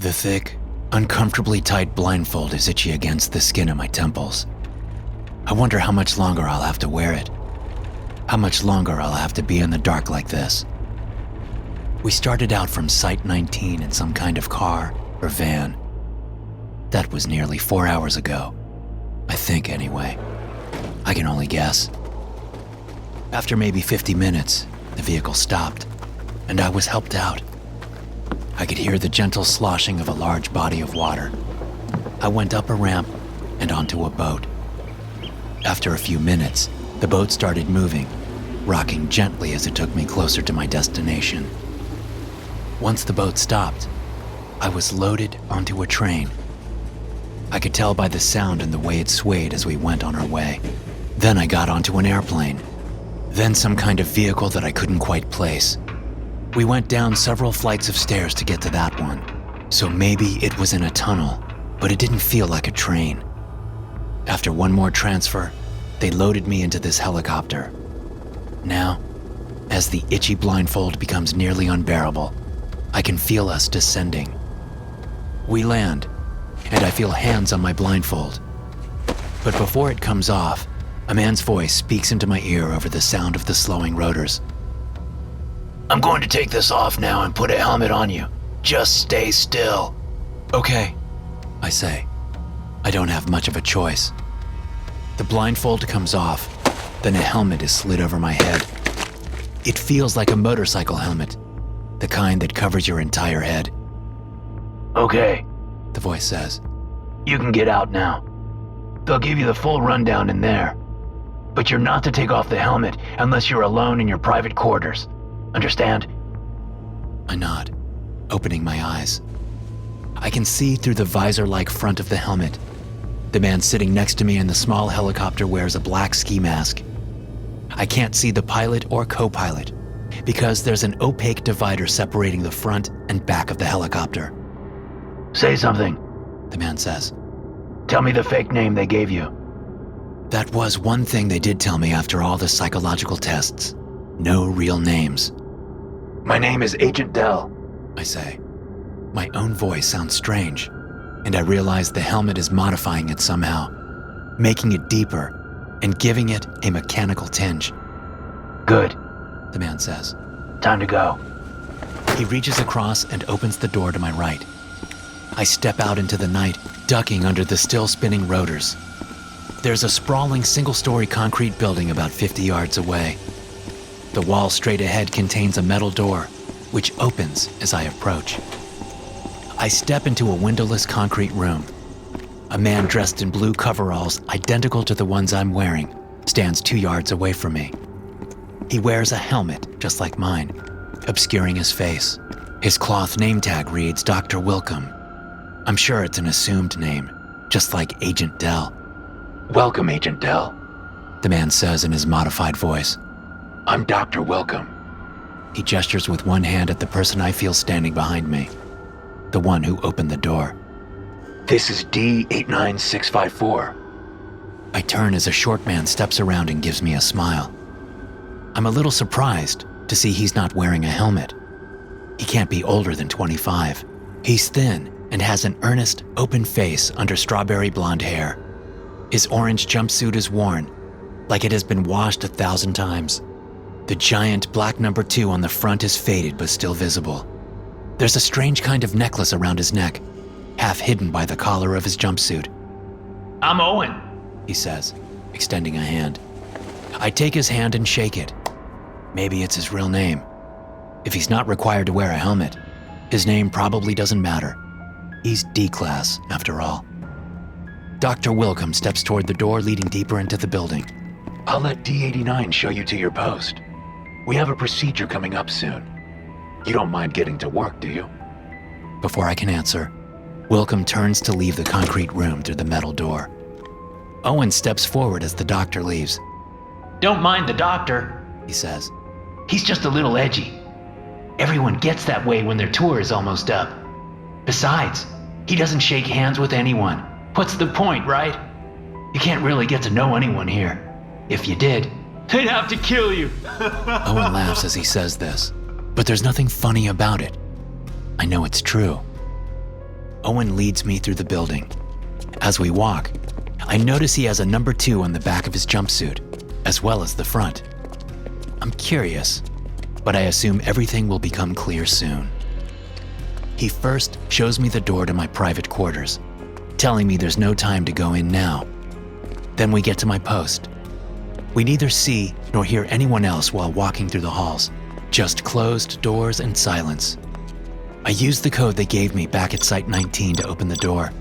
The thick, uncomfortably tight blindfold is itchy against the skin of my temples. I wonder how much longer I'll have to wear it. How much longer I'll have to be in the dark like this. We started out from Site 19 in some kind of car or van. That was nearly 4 hours ago. I think, anyway. I can only guess. After maybe 50 minutes, the vehicle stopped, and I was helped out. I could hear the gentle sloshing of a large body of water. I went up a ramp and onto a boat. After a few minutes, the boat started moving, rocking gently as it took me closer to my destination. Once the boat stopped, I was loaded onto a train. I could tell by the sound and the way it swayed as we went on our way. Then I got onto an airplane. Then some kind of vehicle that I couldn't quite place. We went down several flights of stairs to get to that one. So maybe it was in a tunnel, but it didn't feel like a train. After one more transfer, they loaded me into this helicopter. Now, as the itchy blindfold becomes nearly unbearable, I can feel us descending. We land, and I feel hands on my blindfold. But before it comes off, a man's voice speaks into my ear over the sound of the slowing rotors. "I'm going to take this off now and put a helmet on you. Just stay still." "Okay," I say. I don't have much of a choice. The blindfold comes off, then a helmet is slid over my head. It feels like a motorcycle helmet, the kind that covers your entire head. "Okay," the voice says. "You can get out now. They'll give you the full rundown in there. But you're not to take off the helmet unless you're alone in your private quarters. Understand?" I nod, opening my eyes. I can see through the visor-like front of the helmet. The man sitting next to me in the small helicopter wears a black ski mask. I can't see the pilot or co-pilot because there's an opaque divider separating the front and back of the helicopter. "Say something," the man says. "Tell me the fake name they gave you." That was one thing they did tell me after all the psychological tests. No real names. "My name is Agent Dell," I say. My own voice sounds strange, and I realize the helmet is modifying it somehow, making it deeper and giving it a mechanical tinge. "Good," the man says. "Time to go." He reaches across and opens the door to my right. I step out into the night, ducking under the still spinning rotors. There's a sprawling single-story concrete building about 50 yards away. The wall straight ahead contains a metal door, which opens as I approach. I step into a windowless concrete room. A man dressed in blue coveralls identical to the ones I'm wearing stands 2 yards away from me. He wears a helmet just like mine, obscuring his face. His cloth name tag reads Dr. Wilcom. I'm sure it's an assumed name, just like Agent Dell. "Welcome, Agent Dell," the man says in his modified voice. "I'm Dr. Wilcom." He gestures with one hand at the person I feel standing behind me, the one who opened the door. "This is D89654. I turn as a short man steps around and gives me a smile. I'm a little surprised to see he's not wearing a helmet. He can't be older than 25. He's thin and has an earnest, open face under strawberry blonde hair. His orange jumpsuit is worn, like it has been washed 1,000 times. The giant black number 2 on the front is faded but still visible. There's a strange kind of necklace around his neck, half hidden by the collar of his jumpsuit. "I'm Owen," he says, extending a hand. I take his hand and shake it. Maybe it's his real name. If he's not required to wear a helmet, his name probably doesn't matter. He's D-class, after all. Dr. Wilcom steps toward the door leading deeper into the building. "I'll let D89 show you to your post. We have a procedure coming up soon. You don't mind getting to work, do you?" Before I can answer, Wilcom turns to leave the concrete room through the metal door. Owen steps forward as the doctor leaves. "Don't mind the doctor," he says. "He's just a little edgy. Everyone gets that way when their tour is almost up. Besides, he doesn't shake hands with anyone. What's the point, right? You can't really get to know anyone here. If you did, they'd have to kill you." Owen laughs as he says this, but there's nothing funny about it. I know it's true. Owen leads me through the building. As we walk, I notice he has a number 2 on the back of his jumpsuit, as well as the front. I'm curious, but I assume everything will become clear soon. He first shows me the door to my private quarters, telling me there's no time to go in now. Then we get to my post. We neither see nor hear anyone else while walking through the halls, just closed doors and silence. I use the code they gave me back at Site 19 to open the door.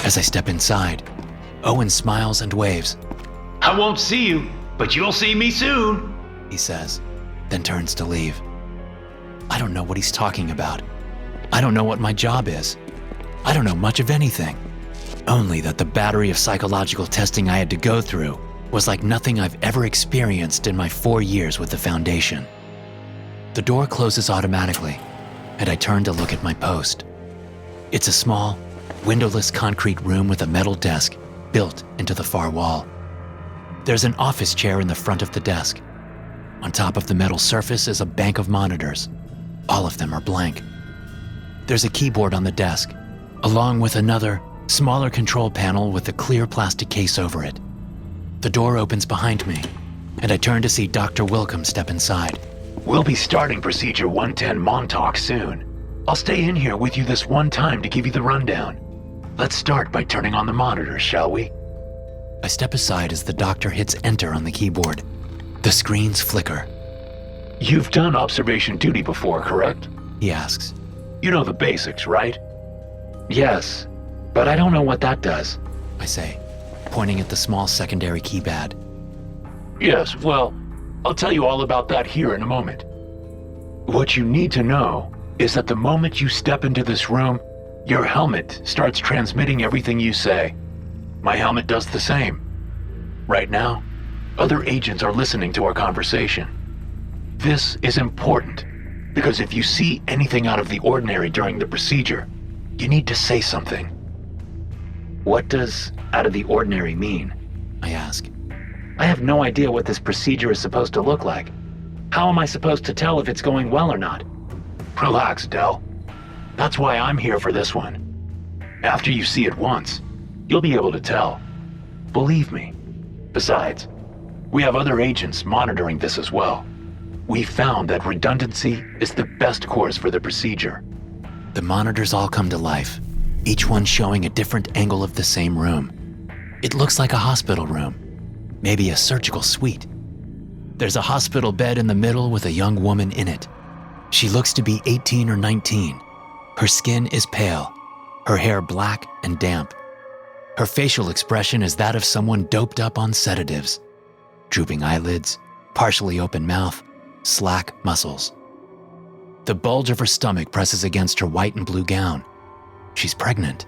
As I step inside, Owen smiles and waves. "I won't see you, but you'll see me soon," he says, then turns to leave. I don't know what he's talking about. I don't know what my job is. I don't know much of anything. Only that the battery of psychological testing I had to go through was like nothing I've ever experienced in my 4 years with the Foundation. The door closes automatically, and I turn to look at my post. It's a small, windowless concrete room with a metal desk built into the far wall. There's an office chair in the front of the desk. On top of the metal surface is a bank of monitors. All of them are blank. There's a keyboard on the desk, along with another, smaller control panel with a clear plastic case over it. The door opens behind me, and I turn to see Dr. Wilcom step inside. "We'll be starting Procedure 110 Montauk soon. I'll stay in here with you this one time to give you the rundown. Let's start by turning on the monitors, shall we?" I step aside as the doctor hits enter on the keyboard. The screens flicker. "You've done observation duty before, correct?" He asks. "You know the basics, right?" "Yes, but I don't know what that does," I say, pointing at the small secondary keypad. "Yes, well, I'll tell you all about that here in a moment. What you need to know is that the moment you step into this room, your helmet starts transmitting everything you say. My helmet does the same. Right now, other agents are listening to our conversation. This is important, because if you see anything out of the ordinary during the procedure, you need to say something." "What does out of the ordinary mean?" I ask. "I have no idea what this procedure is supposed to look like. How am I supposed to tell if it's going well or not?" "Relax, Del. That's why I'm here for this one. After you see it once, you'll be able to tell. Believe me. Besides, we have other agents monitoring this as well. We found that redundancy is the best course for the procedure." The monitors all come to life, each one showing a different angle of the same room. It looks like a hospital room, maybe a surgical suite. There's a hospital bed in the middle with a young woman in it. She looks to be 18 or 19. Her skin is pale, her hair black and damp. Her facial expression is that of someone doped up on sedatives. Drooping eyelids, partially open mouth, slack muscles. The bulge of her stomach presses against her white and blue gown. She's pregnant.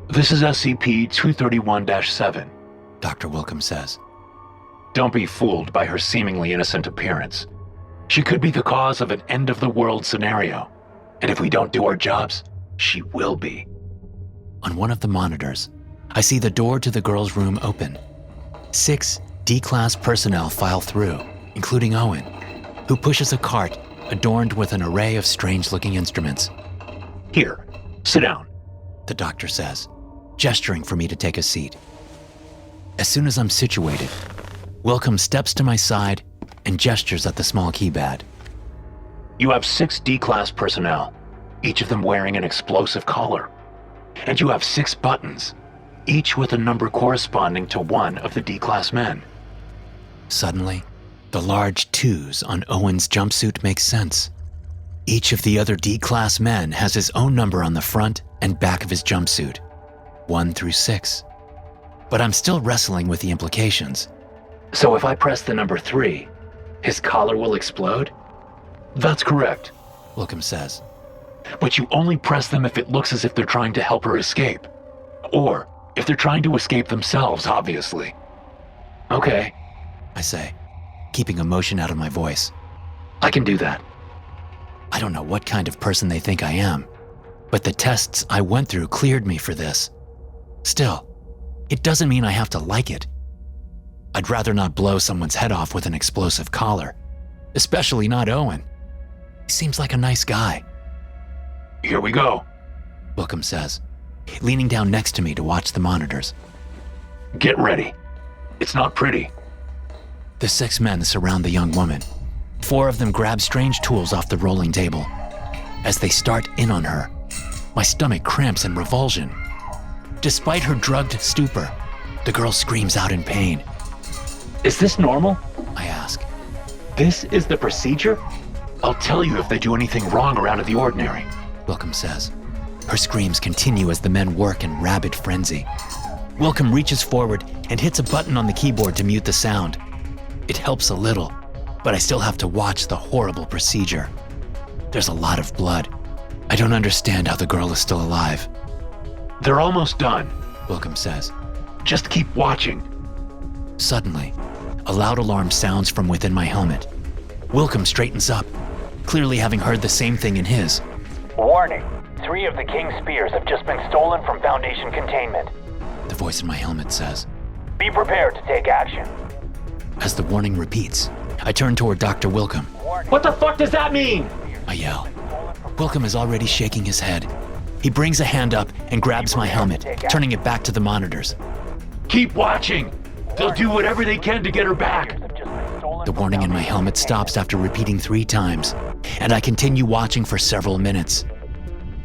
"This is SCP-231-7, Dr. Wilcom says. Don't be fooled by her seemingly innocent appearance. She could be the cause of an end-of-the-world scenario, and if we don't do our jobs, she will be." On one of the monitors, I see the door to the girl's room open. 6 D-Class personnel file through, including Owen, who pushes a cart adorned with an array of strange-looking instruments. "Here, sit down," the doctor says, gesturing for me to take a seat. As soon as I'm situated, Wilcom steps to my side and gestures at the small keypad. "You have 6 D-Class personnel, each of them wearing an explosive collar. And you have 6 buttons, each with a number corresponding to one of the D-Class men." Suddenly, the large 2s on Owen's jumpsuit make sense. Each of the other D-Class men has his own number on the front and back of his jumpsuit, 1 through 6. But I'm still wrestling with the implications. "So if I press the number 3, his collar will explode?" "That's correct," Wilcom says. "But you only press them if it looks as if they're trying to help her escape. Or if they're trying to escape themselves, obviously." "Okay," I say, keeping emotion out of my voice. "I can do that." I don't know what kind of person they think I am, but the tests I went through cleared me for this. Still, it doesn't mean I have to like it. I'd rather not blow someone's head off with an explosive collar, especially not Owen. He seems like a nice guy. "Here we go." Wilcom says, leaning down next to me to watch the monitors. Get ready. It's not pretty. The 6 men surround the young woman. 4 of them grab strange tools off the rolling table. As they start in on her, my stomach cramps in revulsion. Despite her drugged stupor, the girl screams out in pain. Is this normal? I ask. This is the procedure? I'll tell you if they do anything wrong or out of the ordinary. Wilcom says. Her screams continue as the men work in rabid frenzy. Wilcom reaches forward and hits a button on the keyboard to mute the sound. It helps a little, but I still have to watch the horrible procedure. There's a lot of blood. I don't understand how the girl is still alive. They're almost done, Wilcom says. Just keep watching. Suddenly, a loud alarm sounds from within my helmet. Wilcom straightens up, clearly having heard the same thing in his. Warning, 3 of the King's spears have just been stolen from Foundation containment. The voice in my helmet says. Be prepared to take action. As the warning repeats, I turn toward Dr. Wilcom. What the fuck does that mean? I yell. Wilcom is already shaking his head. He brings a hand up and grabs my helmet, turning it back to the monitors. Keep watching. They'll do whatever they can to get her back. The warning in my helmet stops after repeating 3 times, and I continue watching for several minutes.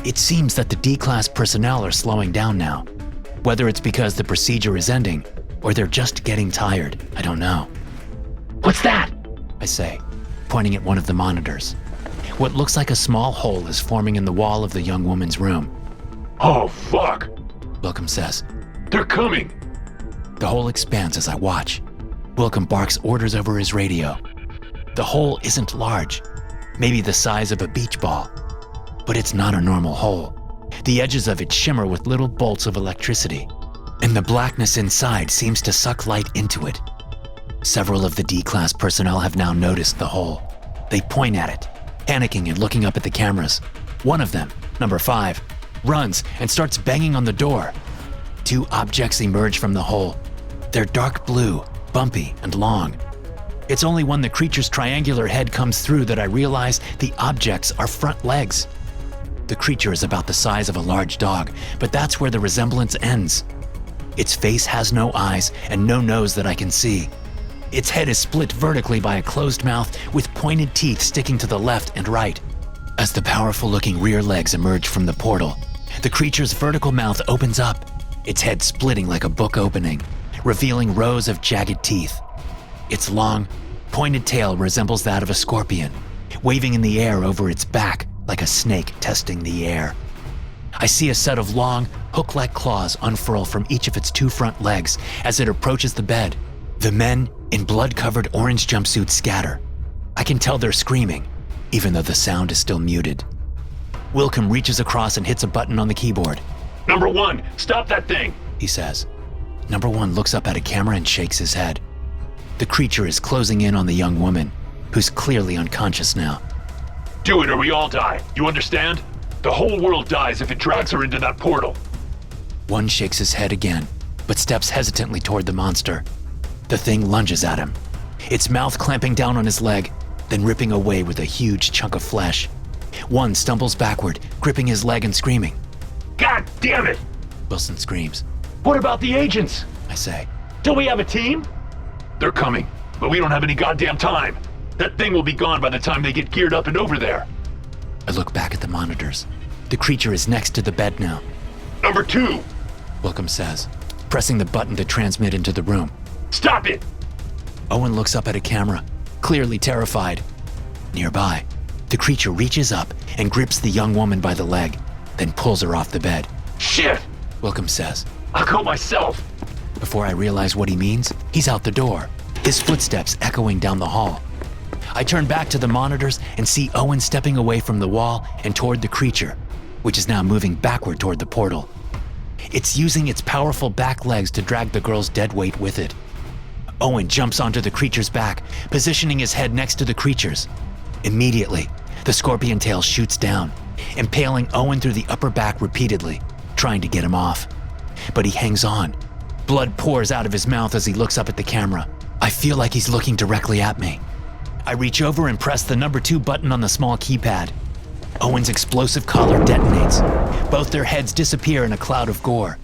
It seems that the D-Class personnel are slowing down now. Whether it's because the procedure is ending, or they're just getting tired, I don't know. What's that? I say, pointing at one of the monitors. What looks like a small hole is forming in the wall of the young woman's room. Oh, fuck. Wilcom says. They're coming. The hole expands as I watch. Wilcom barks orders over his radio. The hole isn't large, maybe the size of a beach ball, but it's not a normal hole. The edges of it shimmer with little bolts of electricity, and the blackness inside seems to suck light into it. Several of the D-Class personnel have now noticed the hole. They point at it, panicking and looking up at the cameras. One of them, number 5, runs and starts banging on the door. 2 objects emerge from the hole. They're dark blue, bumpy, and long. It's only when the creature's triangular head comes through that I realize the objects are front legs. The creature is about the size of a large dog, but that's where the resemblance ends. Its face has no eyes and no nose that I can see. Its head is split vertically by a closed mouth with pointed teeth sticking to the left and right. As the powerful-looking rear legs emerge from the portal, the creature's vertical mouth opens up, its head splitting like a book opening, revealing rows of jagged teeth. Its long, pointed tail resembles that of a scorpion, waving in the air over its back like a snake testing the air. I see a set of long, hook-like claws unfurl from each of its 2 front legs as it approaches the bed. The men in blood-covered orange jumpsuits scatter. I can tell they're screaming, even though the sound is still muted. Wilcom reaches across and hits a button on the keyboard. Number 1, stop that thing, he says. Number 1 looks up at a camera and shakes his head. The creature is closing in on the young woman, who's clearly unconscious now. Do it or we all die, you understand? The whole world dies if it drags her into that portal. 1 shakes his head again, but steps hesitantly toward the monster. The thing lunges at him, its mouth clamping down on his leg, then ripping away with a huge chunk of flesh. 1 stumbles backward, gripping his leg and screaming. God damn it! Wilson screams. What about the agents? I say. Don't we have a team? They're coming, but we don't have any goddamn time. That thing will be gone by the time they get geared up and over there. I look back at the monitors. The creature is next to the bed now. Number 2, Wilcom says, pressing the button to transmit into the room. Stop it! Owen looks up at a camera, clearly terrified. Nearby, the creature reaches up and grips the young woman by the leg, then pulls her off the bed. Shit! Wilcom says. I'll go myself. Before I realize what he means, he's out the door, his footsteps echoing down the hall. I turn back to the monitors and see Owen stepping away from the wall and toward the creature, which is now moving backward toward the portal. It's using its powerful back legs to drag the girl's dead weight with it. Owen jumps onto the creature's back, positioning his head next to the creature's. Immediately, the scorpion tail shoots down, impaling Owen through the upper back repeatedly, trying to get him off. But he hangs on. Blood pours out of his mouth as he looks up at the camera. I feel like he's looking directly at me. I reach over and press the number 2 button on the small keypad. Owen's explosive collar detonates. Both their heads disappear in a cloud of gore.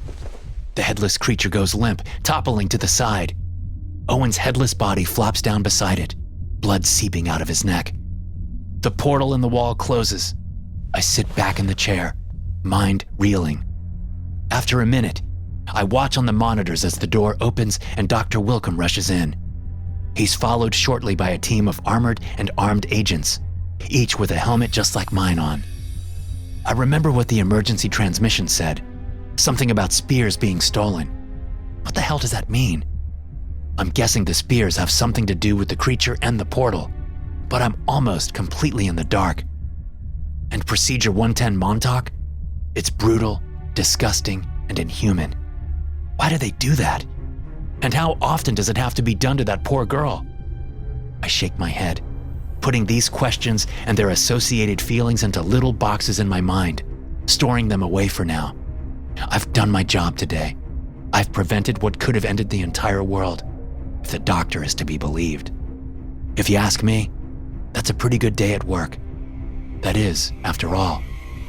The headless creature goes limp, toppling to the side. Owen's headless body flops down beside it, blood seeping out of his neck. The portal in the wall closes. I sit back in the chair, mind reeling. After a minute, I watch on the monitors as the door opens and Dr. Wilcom rushes in. He's followed shortly by a team of armored and armed agents, each with a helmet just like mine on. I remember what the emergency transmission said, something about spears being stolen. What the hell does that mean? I'm guessing the spears have something to do with the creature and the portal, but I'm almost completely in the dark. And Procedure 110 Montauk? It's brutal, disgusting, and inhuman. Why do they do that? And how often does it have to be done to that poor girl? I shake my head, putting these questions and their associated feelings into little boxes in my mind, storing them away for now. I've done my job today. I've prevented what could have ended the entire world, if the doctor is to be believed. If you ask me, that's a pretty good day at work. That is, after all,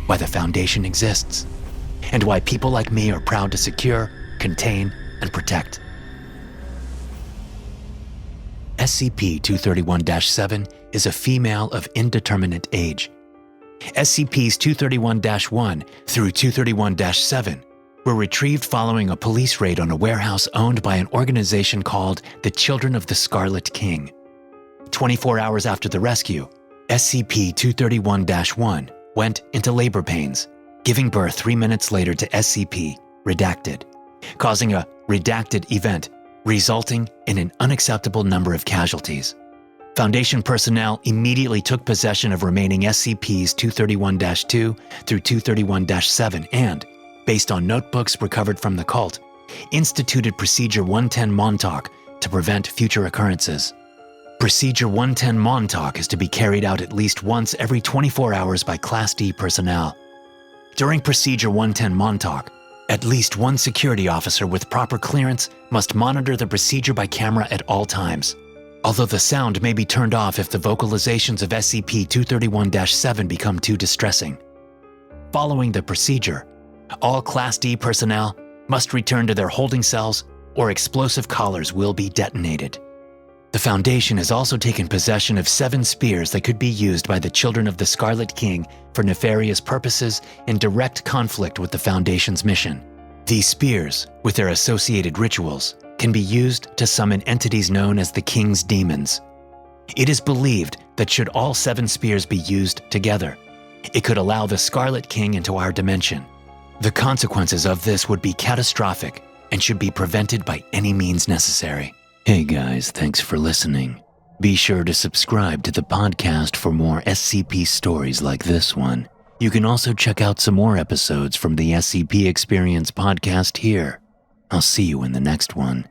why the Foundation exists, and why people like me are proud to secure, contain, and protect. SCP-231-7 is a female of indeterminate age. SCPs 231-1 through 231-7 were retrieved following a police raid on a warehouse owned by an organization called the Children of the Scarlet King. 24 hours after the rescue, SCP-231-1 went into labor pains, giving birth 3 minutes later to SCP-Redacted, causing a redacted event, resulting in an unacceptable number of casualties. Foundation personnel immediately took possession of remaining SCPs 231-2 through 231-7 and, based on notebooks recovered from the cult, instituted Procedure 110 Montauk to prevent future occurrences. Procedure 110 Montauk is to be carried out at least once every 24 hours by Class D personnel. During Procedure 110 Montauk, at least one security officer with proper clearance must monitor the procedure by camera at all times, although the sound may be turned off if the vocalizations of SCP-231-7 become too distressing. Following the procedure, all Class D personnel must return to their holding cells or explosive collars will be detonated. The Foundation has also taken possession of 7 spears that could be used by the Children of the Scarlet King for nefarious purposes in direct conflict with the Foundation's mission. These spears, with their associated rituals, can be used to summon entities known as the King's Demons. It is believed that should all 7 spears be used together, it could allow the Scarlet King into our dimension. The consequences of this would be catastrophic and should be prevented by any means necessary. Hey guys, thanks for listening. Be sure to subscribe to the podcast for more SCP stories like this one. You can also check out some more episodes from the SCP Experience podcast here. I'll see you in the next one.